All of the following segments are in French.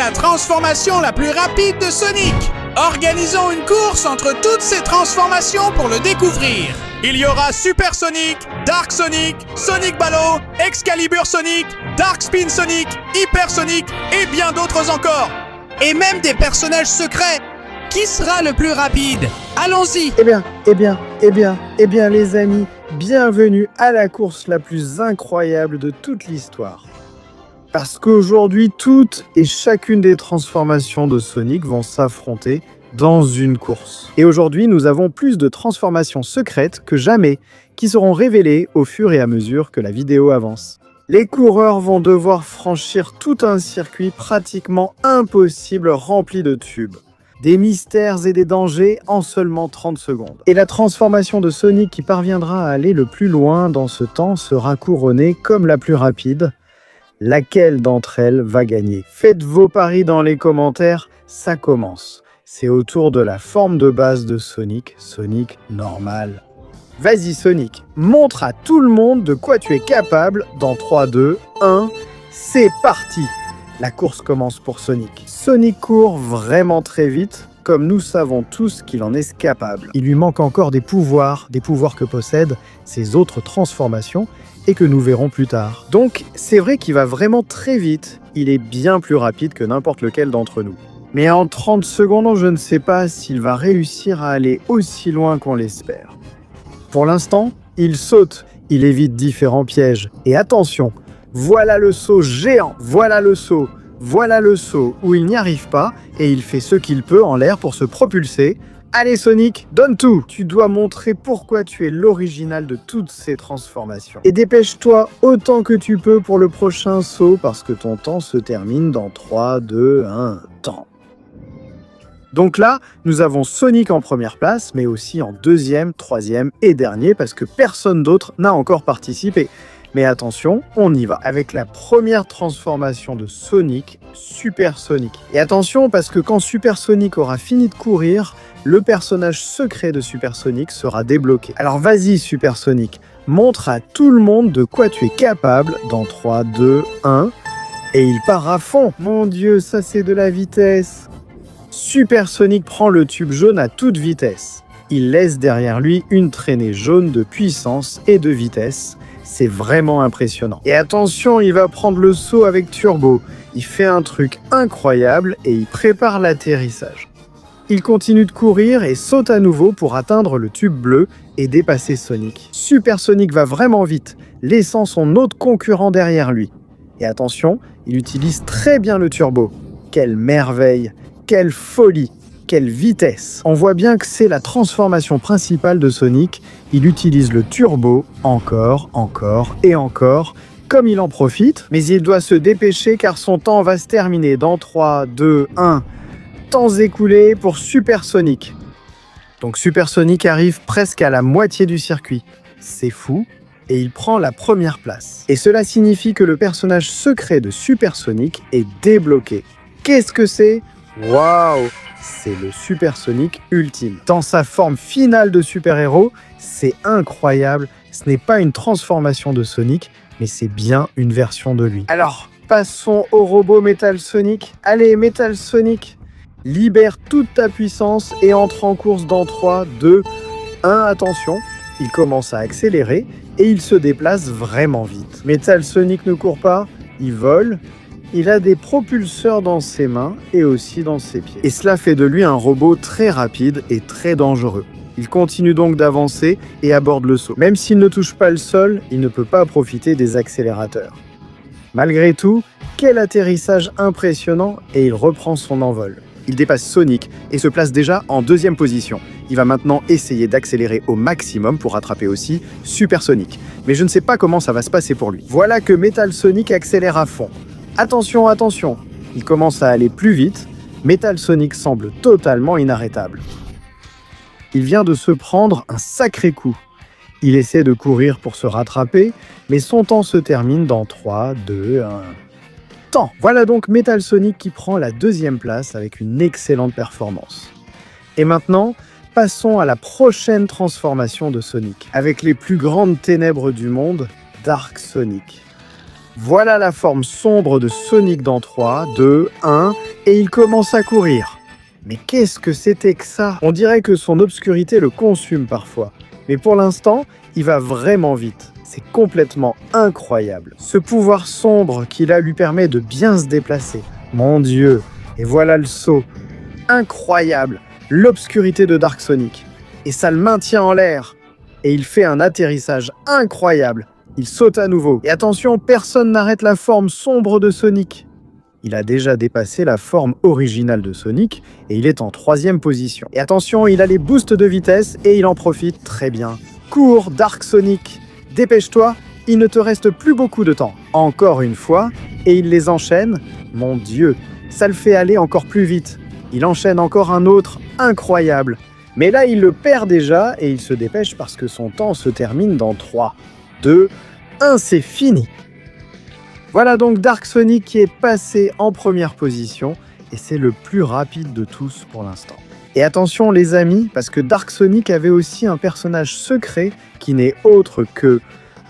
la transformation la plus rapide de Sonic. Organisons une course entre toutes ces transformations pour le découvrir. Il y aura Super Sonic, Dark Sonic, Sonic Ballo, Excalibur Sonic, Dark Spin Sonic, Hyper Sonic et bien d'autres encore. Et même des personnages secrets. Qui sera le plus rapide? Allons-y! Eh bien, les amis, bienvenue à la course la plus incroyable de toute l'histoire. Parce qu'aujourd'hui, toutes et chacune des transformations de Sonic vont s'affronter dans une course. Et aujourd'hui, nous avons plus de transformations secrètes que jamais, qui seront révélées au fur et à mesure que la vidéo avance. Les coureurs vont devoir franchir tout un circuit pratiquement impossible rempli de tubes. Des mystères et des dangers en seulement 30 secondes. Et la transformation de Sonic qui parviendra à aller le plus loin dans ce temps sera couronnée comme la plus rapide. Laquelle d'entre elles va gagner? Faites vos paris dans les commentaires, ça commence. C'est autour de la forme de base de Sonic, Sonic normal. Vas-y Sonic, montre à tout le monde de quoi tu es capable dans 3, 2, 1, c'est parti! La course commence pour Sonic. Sonic court vraiment très vite, comme nous savons tous qu'il en est capable. Il lui manque encore des pouvoirs que possèdent ses autres transformations et que nous verrons plus tard. Donc c'est vrai qu'il va vraiment très vite, il est bien plus rapide que n'importe lequel d'entre nous. Mais en 30 secondes, je ne sais pas s'il va réussir à aller aussi loin qu'on l'espère. Pour l'instant, il saute, il évite différents pièges. Et attention, voilà le saut géant, voilà le saut où il n'y arrive pas et il fait ce qu'il peut en l'air pour se propulser. Allez Sonic, donne tout! Tu dois montrer pourquoi tu es l'original de toutes ces transformations. Et dépêche-toi autant que tu peux pour le prochain saut parce que ton temps se termine dans 3, 2, 1, temps. Donc là, nous avons Sonic en première place, mais aussi en deuxième, troisième et dernier parce que personne d'autre n'a encore participé. Mais attention, on y va avec la première transformation de Sonic, Super Sonic. Et attention parce que quand Super Sonic aura fini de courir, le personnage secret de Super Sonic sera débloqué. Alors vas-y Super Sonic, montre à tout le monde de quoi tu es capable dans 3, 2, 1. Et il part à fond. Mon Dieu, ça c'est de la vitesse. Super Sonic prend le tube jaune à toute vitesse. Il laisse derrière lui une traînée jaune de puissance et de vitesse. C'est vraiment impressionnant. Et attention, il va prendre le saut avec Turbo. Il fait un truc incroyable et il prépare l'atterrissage. Il continue de courir et saute à nouveau pour atteindre le tube bleu et dépasser Sonic. Super Sonic va vraiment vite, laissant son autre concurrent derrière lui. Et attention, il utilise très bien le turbo. Quelle merveille, quelle folie, quelle vitesse! On voit bien que c'est la transformation principale de Sonic. Il utilise le turbo encore et encore, comme il en profite. Mais il doit se dépêcher car son temps va se terminer dans 3, 2, 1. Temps écoulé pour Super Sonic. Donc Super Sonic arrive presque à la moitié du circuit. C'est fou. Et il prend la première place. Et cela signifie que le personnage secret de Super Sonic est débloqué. Qu'est-ce que c'est? Waouh! C'est le Super Sonic ultime. Dans sa forme finale de super-héros, c'est incroyable. Ce n'est pas une transformation de Sonic, mais c'est bien une version de lui. Alors, passons au robot Metal Sonic. Allez, Metal Sonic, libère toute ta puissance et entre en course dans 3, 2, 1. Attention, il commence à accélérer et il se déplace vraiment vite. Metal Sonic ne court pas, il vole. Il a des propulseurs dans ses mains et aussi dans ses pieds. Et cela fait de lui un robot très rapide et très dangereux. Il continue donc d'avancer et aborde le saut. Même s'il ne touche pas le sol, il ne peut pas profiter des accélérateurs. Malgré tout, quel atterrissage impressionnant et il reprend son envol. Il dépasse Sonic et se place déjà en deuxième position. Il va maintenant essayer d'accélérer au maximum pour rattraper aussi Super Sonic. Mais je ne sais pas comment ça va se passer pour lui. Voilà que Metal Sonic accélère à fond. Attention, attention, il commence à aller plus vite. Metal Sonic semble totalement inarrêtable. Il vient de se prendre un sacré coup. Il essaie de courir pour se rattraper, mais son temps se termine dans 3, 2, 1... Temps! Voilà donc Metal Sonic qui prend la deuxième place avec une excellente performance. Et maintenant, passons à la prochaine transformation de Sonic. Avec les plus grandes ténèbres du monde, Dark Sonic. Voilà la forme sombre de Sonic dans 3, 2, 1, et il commence à courir. Mais qu'est-ce que c'était que ça? On dirait que son obscurité le consume parfois. Mais pour l'instant, il va vraiment vite. C'est complètement incroyable. Ce pouvoir sombre qu'il a lui permet de bien se déplacer. Mon Dieu! Et voilà le saut. Incroyable! L'obscurité de Dark Sonic. Et ça le maintient en l'air. Et il fait un atterrissage incroyable. Il saute à nouveau. Et attention, personne n'arrête la forme sombre de Sonic. Il a déjà dépassé la forme originale de Sonic et il est en 3e position. Et attention, il a les boosts de vitesse et il en profite très bien. Cours, Dark Sonic! Dépêche-toi, il ne te reste plus beaucoup de temps. Encore une fois, et il les enchaîne. Mon Dieu, ça le fait aller encore plus vite. Il enchaîne encore un autre, incroyable. Mais là, il le perd déjà et il se dépêche parce que son temps se termine dans 3, 2, 1, c'est fini. Voilà donc Dark Sonic qui est passé en première position et c'est le plus rapide de tous pour l'instant. Et attention les amis, parce que Dark Sonic avait aussi un personnage secret qui n'est autre que,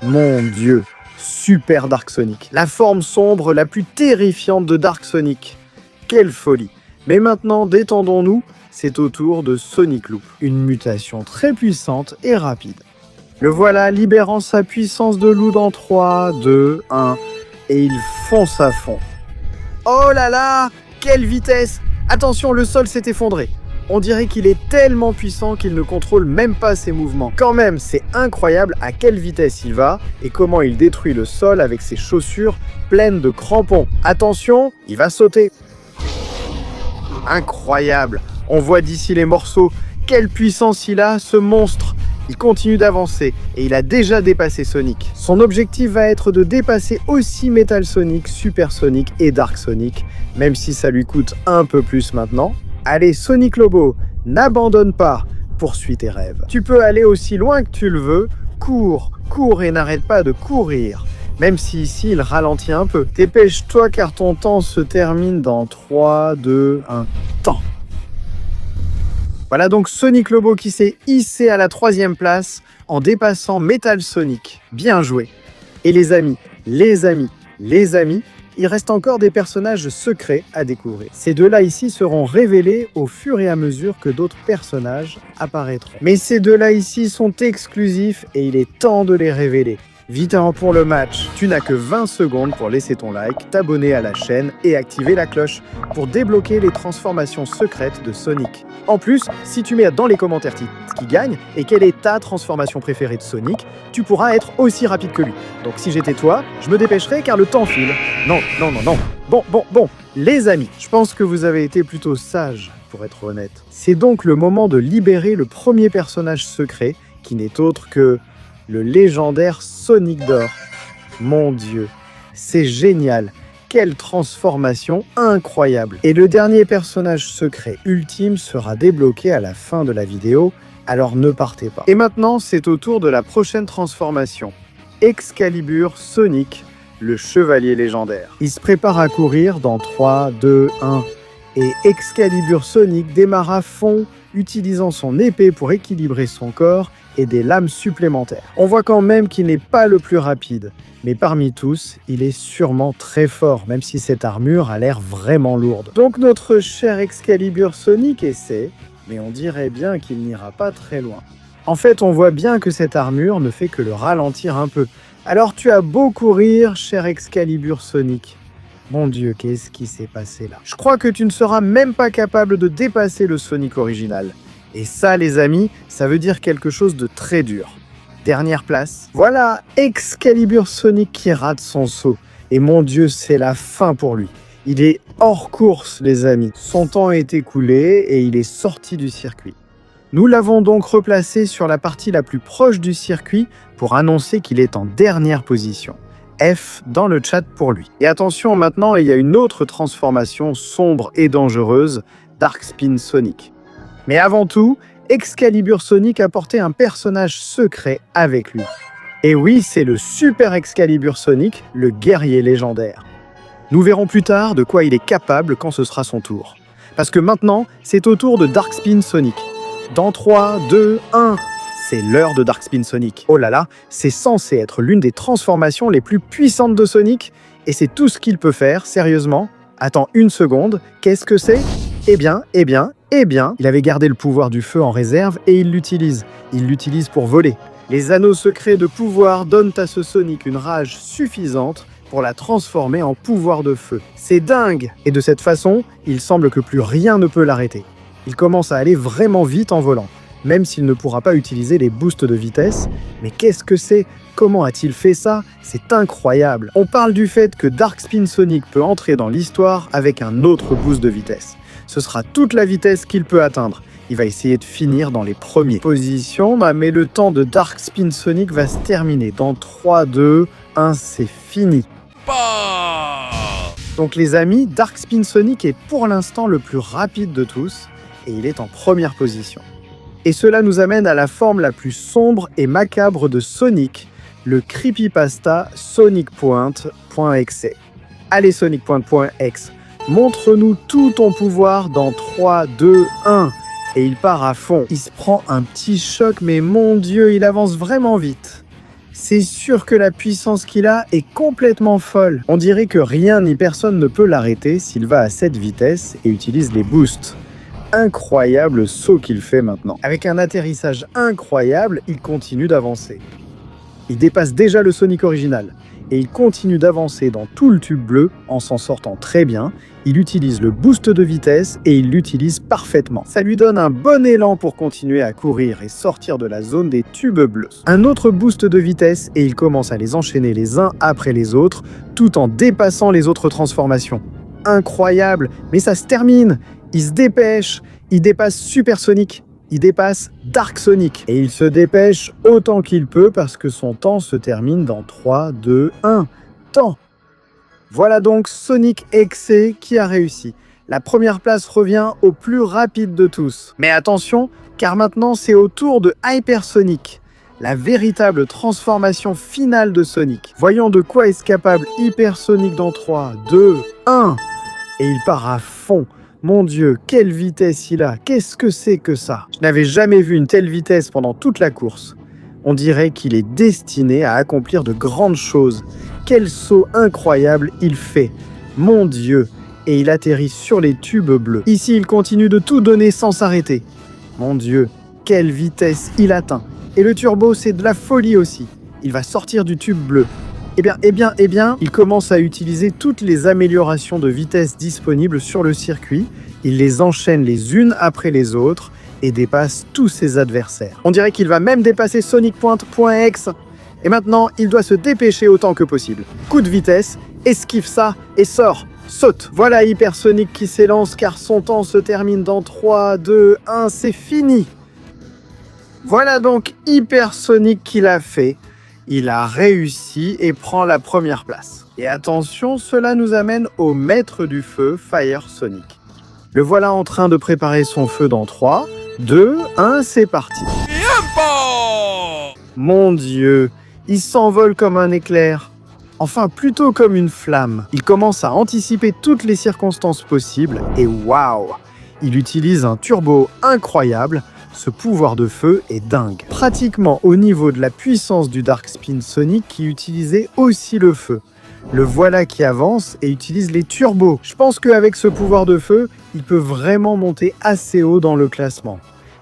mon Dieu, Super Dark Sonic. La forme sombre la plus terrifiante de Dark Sonic. Quelle folie! Mais maintenant, détendons-nous, c'est au tour de Sonic Loop. Une mutation très puissante et rapide. Le voilà libérant sa puissance de loup dans 3, 2, 1, et il fonce à fond. Oh là là! Quelle vitesse! Attention, le sol s'est effondré. On dirait qu'il est tellement puissant qu'il ne contrôle même pas ses mouvements. Quand même, c'est incroyable à quelle vitesse il va et comment il détruit le sol avec ses chaussures pleines de crampons. Attention, il va sauter. Incroyable! On voit d'ici les morceaux. Quelle puissance il a, ce monstre! Il continue d'avancer et il a déjà dépassé Sonic. Son objectif va être de dépasser aussi Metal Sonic, Super Sonic et Dark Sonic, même si ça lui coûte un peu plus maintenant. Allez Sonic Lobo, n'abandonne pas, poursuis tes rêves. Tu peux aller aussi loin que tu le veux, cours, cours et n'arrête pas de courir. Même si ici il ralentit un peu. Dépêche-toi car ton temps se termine dans 3, 2, 1, temps. Voilà donc Sonic Lobo qui s'est hissé à la 3e place en dépassant Metal Sonic. Bien joué. Et les amis, il reste encore des personnages secrets à découvrir. Ces deux-là ici seront révélés au fur et à mesure que d'autres personnages apparaîtront. Mais ces deux-là ici sont exclusifs et il est temps de les révéler. Vite avant pour le match, tu n'as que 20 secondes pour laisser ton like, t'abonner à la chaîne et activer la cloche pour débloquer les transformations secrètes de Sonic. En plus, si tu mets dans les commentaires qui gagne et quelle est ta transformation préférée de Sonic, tu pourras être aussi rapide que lui. Donc si j'étais toi, je me dépêcherais car le temps file. Non. Bon, les amis, je pense que vous avez été plutôt sages pour être honnête. C'est donc le moment de libérer le premier personnage secret qui n'est autre que le légendaire Sonic d'or. Mon Dieu, c'est génial! Quelle transformation incroyable! Et le dernier personnage secret ultime sera débloqué à la fin de la vidéo, alors ne partez pas. Et maintenant, c'est au tour de la prochaine transformation. Excalibur Sonic, le chevalier légendaire. Il se prépare à courir dans 3, 2, 1. Et Excalibur Sonic démarre à fond, utilisant son épée pour équilibrer son corps et des lames supplémentaires. On voit quand même qu'il n'est pas le plus rapide, mais parmi tous, il est sûrement très fort, même si cette armure a l'air vraiment lourde. Donc notre cher Excalibur Sonic essaie, mais on dirait bien qu'il n'ira pas très loin. En fait, on voit bien que cette armure ne fait que le ralentir un peu. Alors tu as beau courir, cher Excalibur Sonic. Mon Dieu, qu'est-ce qui s'est passé là? Je crois que tu ne seras même pas capable de dépasser le Sonic original. Et ça, les amis, ça veut dire quelque chose de très dur. Dernière place. Voilà Excalibur Sonic qui rate son saut. Et mon Dieu, c'est la fin pour lui. Il est hors course, les amis. Son temps est écoulé et il est sorti du circuit. Nous l'avons donc replacé sur la partie la plus proche du circuit pour annoncer qu'il est en dernière position. F dans le chat pour lui. Et attention, maintenant, il y a une autre transformation sombre et dangereuse, Dark Spin Sonic. Mais avant tout, Excalibur Sonic a porté un personnage secret avec lui. Et oui, c'est le Super Excalibur Sonic, le guerrier légendaire. Nous verrons plus tard de quoi il est capable quand ce sera son tour. Parce que maintenant, c'est au tour de Dark Spin Sonic. Dans 3, 2, 1, c'est l'heure de Dark Spin Sonic. Oh là là, c'est censé être l'une des transformations les plus puissantes de Sonic, et c'est tout ce qu'il peut faire, sérieusement. Attends une seconde, qu'est-ce que c'est? Eh bien, il avait gardé le pouvoir du feu en réserve et il l'utilise. Il l'utilise pour voler. Les anneaux secrets de pouvoir donnent à ce Sonic une rage suffisante pour la transformer en pouvoir de feu. C'est dingue! Et de cette façon, il semble que plus rien ne peut l'arrêter. Il commence à aller vraiment vite en volant, même s'il ne pourra pas utiliser les boosts de vitesse. Mais qu'est-ce que c'est? Comment a-t-il fait ça? C'est incroyable! On parle du fait que Dark Spin Sonic peut entrer dans l'histoire avec un autre boost de vitesse. Ce sera toute la vitesse qu'il peut atteindre. Il va essayer de finir dans les premières positions, mais le temps de Dark Spin Sonic va se terminer. Dans 3, 2, 1, c'est fini. Donc les amis, Dark Spin Sonic est pour l'instant le plus rapide de tous, et il est en première position. Et cela nous amène à la forme la plus sombre et macabre de Sonic, le creepypasta SonicPoint.exe. Allez SonicPoint.exe, montre-nous tout ton pouvoir dans 3, 2, 1. Et il part à fond. Il se prend un petit choc, mais mon Dieu, il avance vraiment vite. C'est sûr que la puissance qu'il a est complètement folle. On dirait que rien ni personne ne peut l'arrêter s'il va à cette vitesse et utilise les boosts. Incroyable saut qu'il fait maintenant. Avec un atterrissage incroyable, il continue d'avancer. Il dépasse déjà le Sonic original. Et il continue d'avancer dans tout le tube bleu en s'en sortant très bien. Il utilise le boost de vitesse et il l'utilise parfaitement. Ça lui donne un bon élan pour continuer à courir et sortir de la zone des tubes bleus. Un autre boost de vitesse et il commence à les enchaîner les uns après les autres tout en dépassant les autres transformations. Incroyable, mais ça se termine. Il se dépêche, il dépasse Super Sonic. Il dépasse Dark Sonic et il se dépêche autant qu'il peut parce que son temps se termine dans 3, 2, 1. Temps! Voilà donc Sonic Exe qui a réussi. La première place revient au plus rapide de tous. Mais attention, car maintenant c'est au tour de Hyper Sonic, la véritable transformation finale de Sonic. Voyons de quoi est capable Hyper Sonic dans 3, 2, 1. Et il part à fond. Mon Dieu, quelle vitesse il a! Qu'est-ce que c'est que ça? Je n'avais jamais vu une telle vitesse pendant toute la course. On dirait qu'il est destiné à accomplir de grandes choses. Quel saut incroyable il fait! Mon Dieu! Et il atterrit sur les tubes bleus. Ici, il continue de tout donner sans s'arrêter. Mon Dieu, quelle vitesse il atteint! Et le turbo, c'est de la folie aussi. Il va sortir du tube bleu. Eh bien, il commence à utiliser toutes les améliorations de vitesse disponibles sur le circuit. Il les enchaîne les unes après les autres et dépasse tous ses adversaires. On dirait qu'il va même dépasser SonicPoint.exe. Et maintenant, il doit se dépêcher autant que possible. Coup de vitesse, esquive ça et sort. Saute. Voilà Hyper Sonic qui s'élance car son temps se termine dans 3, 2, 1, c'est fini. Voilà donc Hyper Sonic qui l'a fait. Il a réussi et prend la première place. Et attention, cela nous amène au maître du feu, Fire Sonic. Le voilà en train de préparer son feu dans 3, 2, 1, c'est parti. Mon Dieu, il s'envole comme un éclair. Enfin, plutôt comme une flamme. Il commence à anticiper toutes les circonstances possibles et waouh! Il utilise un turbo incroyable. Ce pouvoir de feu est dingue. Pratiquement au niveau de la puissance du Dark Spin Sonic qui utilisait aussi le feu. Le voilà qui avance et utilise les turbos. Je pense qu'avec ce pouvoir de feu, il peut vraiment monter assez haut dans le classement.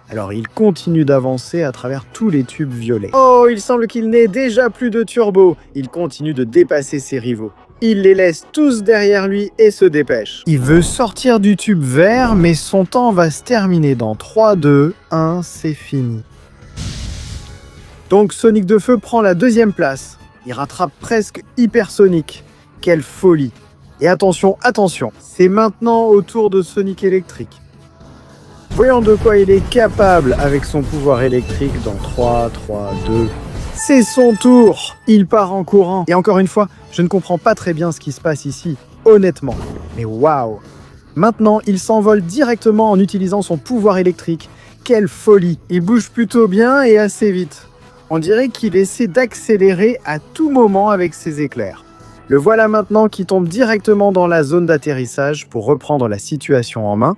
Alors il continue d'avancer à travers tous les tubes violets. Oh, il semble qu'il n'ait déjà plus de turbo. Il continue de dépasser ses rivaux. Il les laisse tous derrière lui et se dépêche. Il veut sortir du tube vert, mais son temps va se terminer dans 3, 2, 1, c'est fini. Donc Sonic de Feu prend la deuxième place. Il rattrape presque Hyper Sonic. Quelle folie! Et attention, c'est maintenant au tour de Sonic électrique. Voyons de quoi il est capable avec son pouvoir électrique dans 3, 2... C'est son tour! Il part en courant. Et encore une fois, je ne comprends pas très bien ce qui se passe ici, honnêtement. Mais waouh! Maintenant, il s'envole directement en utilisant son pouvoir électrique. Quelle folie! Il bouge plutôt bien et assez vite. On dirait qu'il essaie d'accélérer à tout moment avec ses éclairs. Le voilà maintenant qui tombe directement dans la zone d'atterrissage pour reprendre la situation en main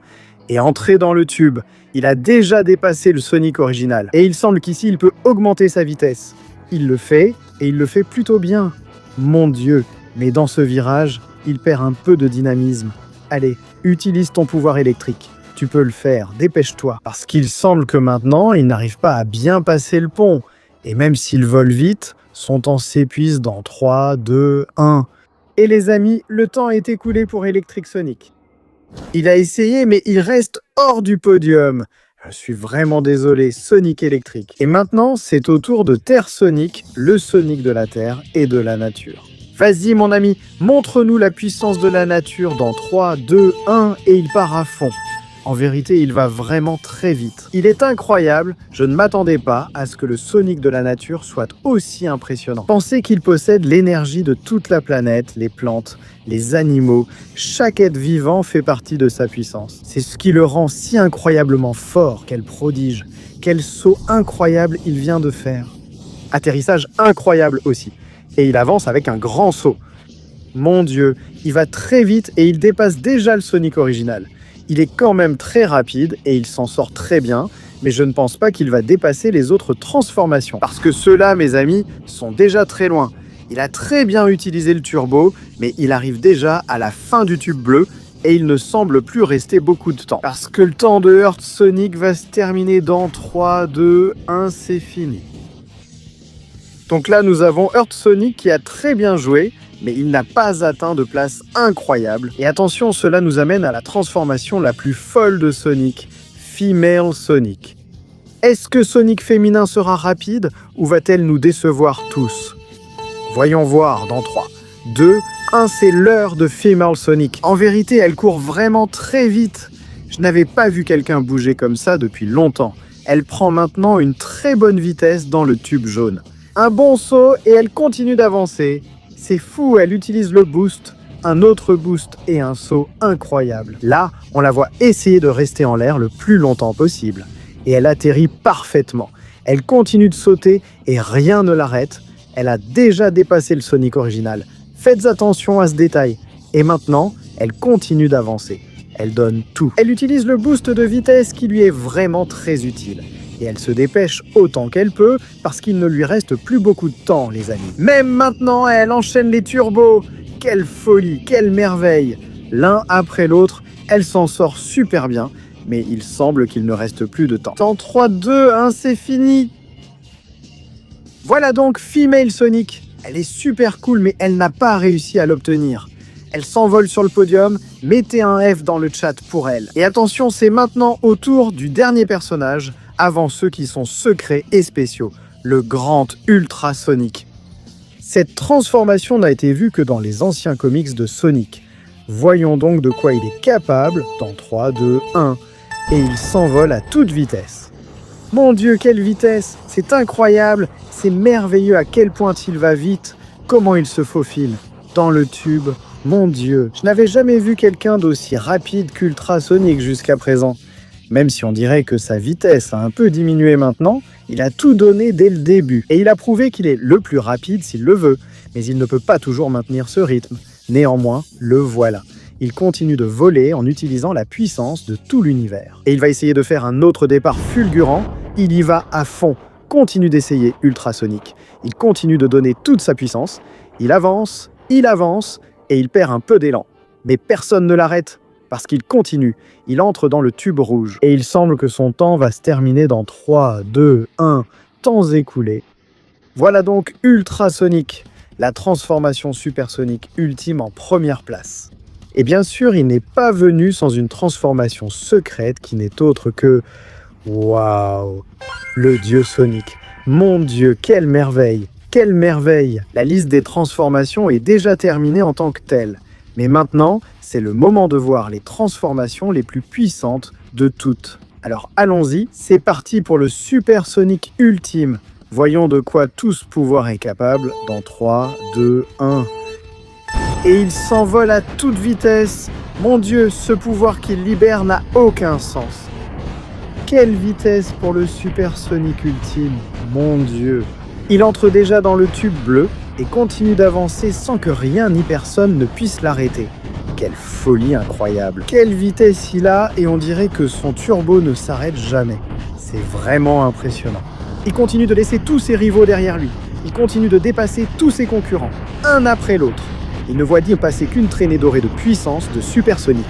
et entrer dans le tube. Il a déjà dépassé le Sonic original. Et il semble qu'ici, il peut augmenter sa vitesse. Il le fait, et il le fait plutôt bien. Mon Dieu, mais dans ce virage, il perd un peu de dynamisme. Allez, utilise ton pouvoir électrique. Tu peux le faire, dépêche-toi. Parce qu'il semble que maintenant, il n'arrive pas à bien passer le pont. Et même s'il vole vite, son temps s'épuise dans 3, 2, 1. Et les amis, le temps est écoulé pour Electric Sonic. Il a essayé, mais il reste hors du podium. Je suis vraiment désolé, Sonic électrique. Et maintenant, c'est au tour de Terre Sonic, le Sonic de la Terre et de la nature. Vas-y mon ami, montre-nous la puissance de la nature dans 3, 2, 1 et il part à fond. En vérité, il va vraiment très vite. Il est incroyable, je ne m'attendais pas à ce que le Sonic de la nature soit aussi impressionnant. Pensez qu'il possède l'énergie de toute la planète, les plantes, les animaux, chaque être vivant fait partie de sa puissance. C'est ce qui le rend si incroyablement fort, quel prodige, quel saut incroyable il vient de faire. Atterrissage incroyable aussi. Et il avance avec un grand saut. Mon Dieu, il va très vite et il dépasse déjà le Sonic original. Il est quand même très rapide et il s'en sort très bien, mais je ne pense pas qu'il va dépasser les autres transformations. Parce que ceux-là, mes amis, sont déjà très loin. Il a très bien utilisé le turbo, mais il arrive déjà à la fin du tube bleu et il ne semble plus rester beaucoup de temps. Parce que le temps de Earth Sonic va se terminer dans 3, 2, 1, c'est fini. Donc là, nous avons Earth Sonic qui a très bien joué, mais il n'a pas atteint de place incroyable. Et attention, cela nous amène à la transformation la plus folle de Sonic, Female Sonic. Est-ce que Sonic féminin sera rapide ou va-t-elle nous décevoir tous? Voyons voir dans 3, 2, 1, c'est l'heure de Female Sonic. En vérité, elle court vraiment très vite. Je n'avais pas vu quelqu'un bouger comme ça depuis longtemps. Elle prend maintenant une très bonne vitesse dans le tube jaune. Un bon saut et elle continue d'avancer. C'est fou, elle utilise le boost, un autre boost et un saut incroyable. Là, on la voit essayer de rester en l'air le plus longtemps possible. Et elle atterrit parfaitement. Elle continue de sauter et rien ne l'arrête. Elle a déjà dépassé le Sonic original. Faites attention à ce détail. Et maintenant, elle continue d'avancer. Elle donne tout. Elle utilise le boost de vitesse qui lui est vraiment très utile. Et elle se dépêche autant qu'elle peut parce qu'il ne lui reste plus beaucoup de temps, les amis. Même maintenant, elle enchaîne les turbos. Quelle folie, quelle merveille. L'un après l'autre, elle s'en sort super bien, mais il semble qu'il ne reste plus de temps. Temps 3, 2, 1, c'est fini. Voilà donc Female Sonic. Elle est super cool, mais elle n'a pas réussi à l'obtenir. Elle s'envole sur le podium, mettez un F dans le chat pour elle. Et attention, c'est maintenant au tour du dernier personnage, avant ceux qui sont secrets et spéciaux, le grand Ultra Sonic. Cette transformation n'a été vue que dans les anciens comics de Sonic. Voyons donc de quoi il est capable dans 3, 2, 1. Et il s'envole à toute vitesse. Mon Dieu, quelle vitesse! C'est incroyable, c'est merveilleux à quel point il va vite, comment il se faufile dans le tube. Mon Dieu, je n'avais jamais vu quelqu'un d'aussi rapide qu'Ultra Sonic jusqu'à présent. Même si on dirait que sa vitesse a un peu diminué maintenant, il a tout donné dès le début. Et il a prouvé qu'il est le plus rapide s'il le veut. Mais il ne peut pas toujours maintenir ce rythme. Néanmoins, le voilà. Il continue de voler en utilisant la puissance de tout l'univers. Et il va essayer de faire un autre départ fulgurant. Il y va à fond. Continue d'essayer Ultra Sonic. Il continue de donner toute sa puissance. Il avance, et il perd un peu d'élan. Mais personne ne l'arrête. Parce qu'il continue, il entre dans le tube rouge. Et il semble que son temps va se terminer dans 3, 2, 1, temps écoulé. Voilà donc Ultra Sonic, la transformation supersonique ultime en première place. Et bien sûr, il n'est pas venu sans une transformation secrète qui n'est autre que... Waouh! Le dieu Sonic. Mon Dieu, quelle merveille! Quelle merveille! La liste des transformations est déjà terminée en tant que telle. Mais maintenant, c'est le moment de voir les transformations les plus puissantes de toutes. Alors allons-y, c'est parti pour le Super Sonic ultime. Voyons de quoi tout ce pouvoir est capable dans 3, 2, 1. Et il s'envole à toute vitesse. Mon Dieu, ce pouvoir qu'il libère n'a aucun sens. Quelle vitesse pour le Super Sonic ultime, mon Dieu. Il entre déjà dans le tube bleu et continue d'avancer sans que rien ni personne ne puisse l'arrêter. Quelle folie incroyable! Quelle vitesse il a et on dirait que son turbo ne s'arrête jamais. C'est vraiment impressionnant. Il continue de laisser tous ses rivaux derrière lui. Il continue de dépasser tous ses concurrents, un après l'autre. Il ne voit passer qu'une traînée dorée de puissance de Super Sonic.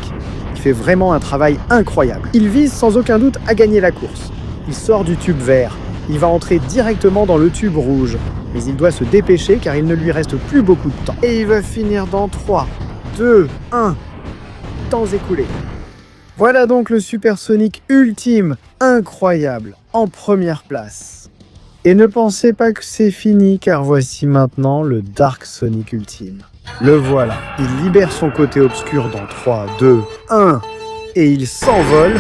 Il fait vraiment un travail incroyable. Il vise sans aucun doute à gagner la course. Il sort du tube vert. Il va entrer directement dans le tube rouge. Mais il doit se dépêcher car il ne lui reste plus beaucoup de temps. Et il va finir dans 3, 2, 1. Temps écoulé. Voilà donc le Super Sonic ultime, incroyable, en première place. Et ne pensez pas que c'est fini car voici maintenant le Dark Sonic ultime. Le voilà, il libère son côté obscur dans 3, 2, 1 et il s'envole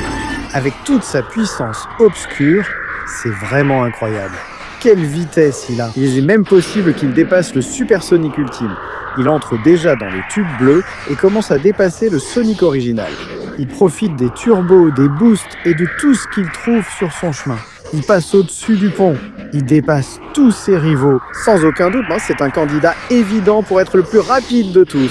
avec toute sa puissance obscure. C'est vraiment incroyable. Quelle vitesse il a! Il est même possible qu'il dépasse le Super Sonic ultime. Il entre déjà dans le tube bleu et commence à dépasser le Sonic original. Il profite des turbos, des boosts et de tout ce qu'il trouve sur son chemin. Il passe au-dessus du pont. Il dépasse tous ses rivaux. Sans aucun doute, c'est un candidat évident pour être le plus rapide de tous.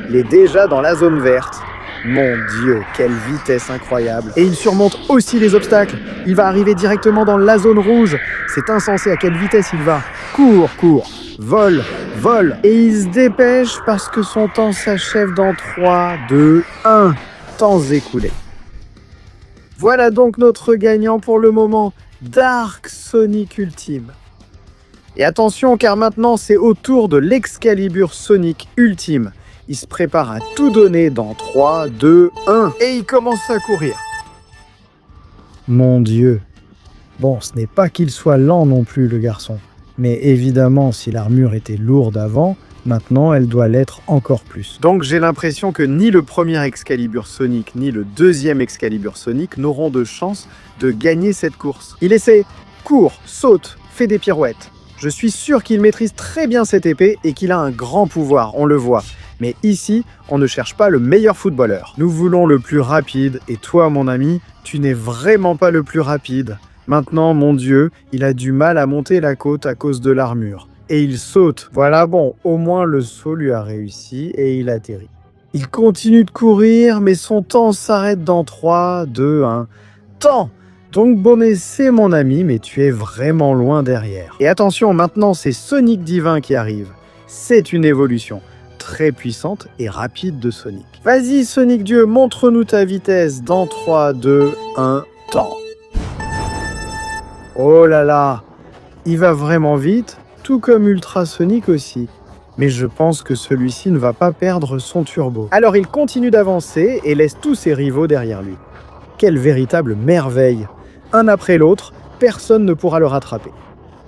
Il est déjà dans la zone verte. Mon Dieu, quelle vitesse incroyable! Et il surmonte aussi les obstacles. Il va arriver directement dans la zone rouge. C'est insensé à quelle vitesse il va. Cours, vole, vole. Et il se dépêche parce que son temps s'achève dans 3, 2, 1. Temps écoulé. Voilà donc notre gagnant pour le moment, Dark Sonic Ultime. Et attention car maintenant c'est au tour de l'Excalibur Sonic Ultime. Il se prépare à tout donner dans 3, 2, 1 et il commence à courir. Mon Dieu. Bon, ce n'est pas qu'il soit lent non plus le garçon. Mais évidemment, si l'armure était lourde avant, maintenant elle doit l'être encore plus. Donc j'ai l'impression que ni le premier Excalibur Sonic, ni le deuxième Excalibur Sonic n'auront de chance de gagner cette course. Il essaie, court, saute, fait des pirouettes. Je suis sûr qu'il maîtrise très bien cette épée et qu'il a un grand pouvoir, on le voit. Mais ici, on ne cherche pas le meilleur footballeur. Nous voulons le plus rapide, et toi, mon ami, tu n'es vraiment pas le plus rapide. Maintenant, mon Dieu, il a du mal à monter la côte à cause de l'armure. Et il saute. Voilà, bon, au moins le saut lui a réussi et il atterrit. Il continue de courir, mais son temps s'arrête dans 3, 2, 1. Temps! Donc bon essai, mon ami, mais tu es vraiment loin derrière. Et attention, maintenant, c'est Sonic Divin qui arrive. C'est une évolution très puissante et rapide de Sonic. Vas-y Sonic Dieu, montre-nous ta vitesse dans 3, 2, 1, temps. Oh là là, il va vraiment vite, tout comme Ultra Sonic aussi. Mais je pense que celui-ci ne va pas perdre son turbo. Alors il continue d'avancer et laisse tous ses rivaux derrière lui. Quelle véritable merveille! Un après l'autre, personne ne pourra le rattraper.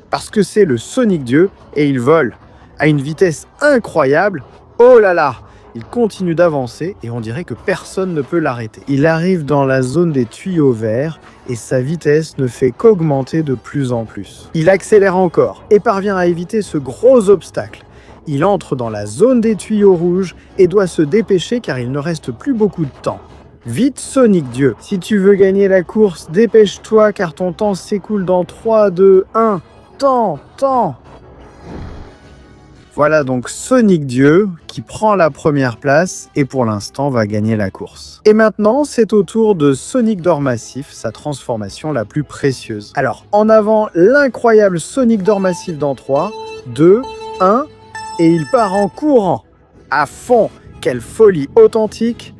Parce que c'est le Sonic Dieu et il vole à une vitesse incroyable. Oh là là! Il continue d'avancer et on dirait que personne ne peut l'arrêter. Il arrive dans la zone des tuyaux verts et sa vitesse ne fait qu'augmenter de plus en plus. Il accélère encore et parvient à éviter ce gros obstacle. Il entre dans la zone des tuyaux rouges et doit se dépêcher car il ne reste plus beaucoup de temps. Vite Sonic Dieu, si tu veux gagner la course, dépêche-toi car ton temps s'écoule dans 3, 2, 1. Temps! Voilà donc Sonic Dieu qui prend la première place et pour l'instant va gagner la course. Et maintenant, c'est au tour de Sonic d'or massif, sa transformation la plus précieuse. Alors, en avant, l'incroyable Sonic d'or massif dans 3, 2, 1, et il part en courant. À fond, quelle folie authentique!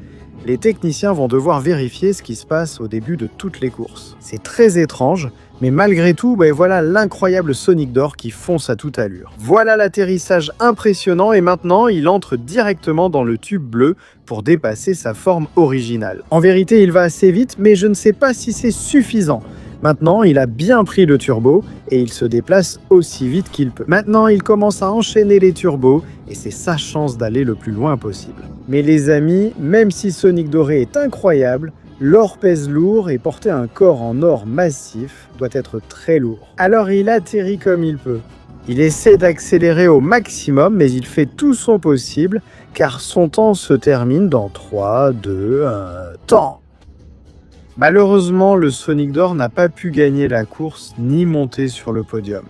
Les techniciens vont devoir vérifier ce qui se passe au début de toutes les courses. C'est très étrange, mais malgré tout, voilà l'incroyable Sonic d'or qui fonce à toute allure. Voilà l'atterrissage impressionnant et maintenant, il entre directement dans le tube bleu pour dépasser sa forme originale. En vérité, il va assez vite, mais je ne sais pas si c'est suffisant. Maintenant, il a bien pris le turbo et il se déplace aussi vite qu'il peut. Maintenant, il commence à enchaîner les turbos et c'est sa chance d'aller le plus loin possible. Mais les amis, même si Sonic doré est incroyable, l'or pèse lourd et porter un corps en or massif doit être très lourd. Alors il atterrit comme il peut. Il essaie d'accélérer au maximum, mais il fait tout son possible car son temps se termine dans 3, 2, 1, temps. Malheureusement, le Sonic d'or n'a pas pu gagner la course ni monter sur le podium.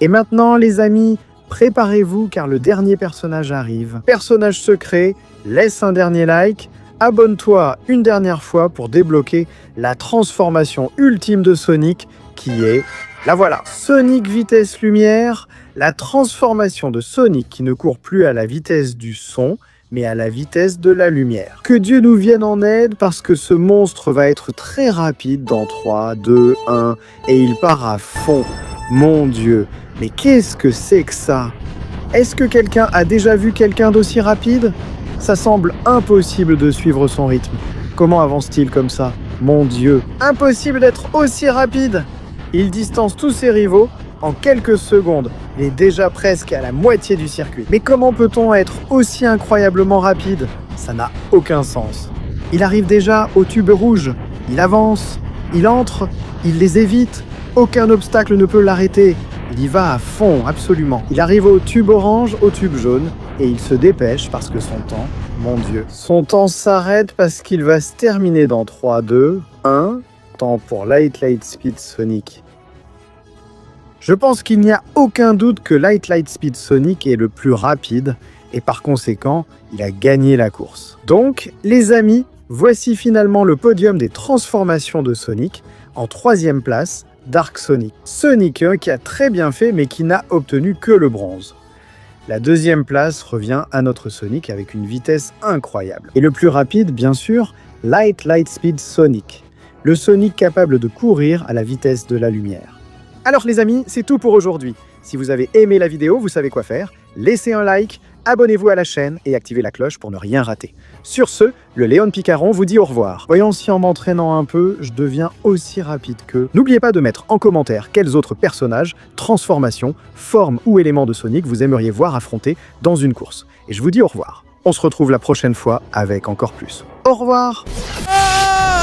Et maintenant, les amis, préparez-vous car le dernier personnage arrive. Personnage secret, laisse un dernier like, abonne-toi une dernière fois pour débloquer la transformation ultime de Sonic qui est, la voilà, Sonic Vitesse Lumière, la transformation de Sonic qui ne court plus à la vitesse du son, mais à la vitesse de la lumière. Que Dieu nous vienne en aide parce que ce monstre va être très rapide dans 3, 2, 1 et il part à fond. Mon Dieu, mais qu'est-ce que c'est que ça? Est-ce que quelqu'un a déjà vu quelqu'un d'aussi rapide? Ça semble impossible de suivre son rythme. Comment avance-t-il comme ça? Mon Dieu, impossible d'être aussi rapide! Il distance tous ses rivaux en quelques secondes. Il est déjà presque à la moitié du circuit. Mais comment peut-on être aussi incroyablement rapide? Ça n'a aucun sens. Il arrive déjà au tube rouge. Il avance, il entre, il les évite. Aucun obstacle ne peut l'arrêter. Il y va à fond, absolument. Il arrive au tube orange, au tube jaune, et il se dépêche parce que son temps, mon Dieu, son temps s'arrête parce qu'il va se terminer dans 3, 2, 1. Temps pour Lightspeed Sonic. Je pense qu'il n'y a aucun doute que Lightspeed Sonic est le plus rapide, et par conséquent, il a gagné la course. Donc, les amis, voici finalement le podium des transformations de Sonic. En 3e place, Dark Sonic. Sonic 1 qui a très bien fait mais qui n'a obtenu que le bronze. La 2e place revient à notre Sonic avec une vitesse incroyable. Et le plus rapide, bien sûr, Lightspeed Sonic. Le Sonic capable de courir à la vitesse de la lumière. Alors les amis, c'est tout pour aujourd'hui. Si vous avez aimé la vidéo, vous savez quoi faire. Laissez un like, abonnez-vous à la chaîne et activez la cloche pour ne rien rater. Sur ce, le Léon Picaron vous dit au revoir. Voyons si en m'entraînant un peu, je deviens aussi rapide qu'eux. N'oubliez pas de mettre en commentaire quels autres personnages, transformations, formes ou éléments de Sonic vous aimeriez voir affronter dans une course. Et je vous dis au revoir. On se retrouve la prochaine fois avec encore plus. Au revoir. Ah!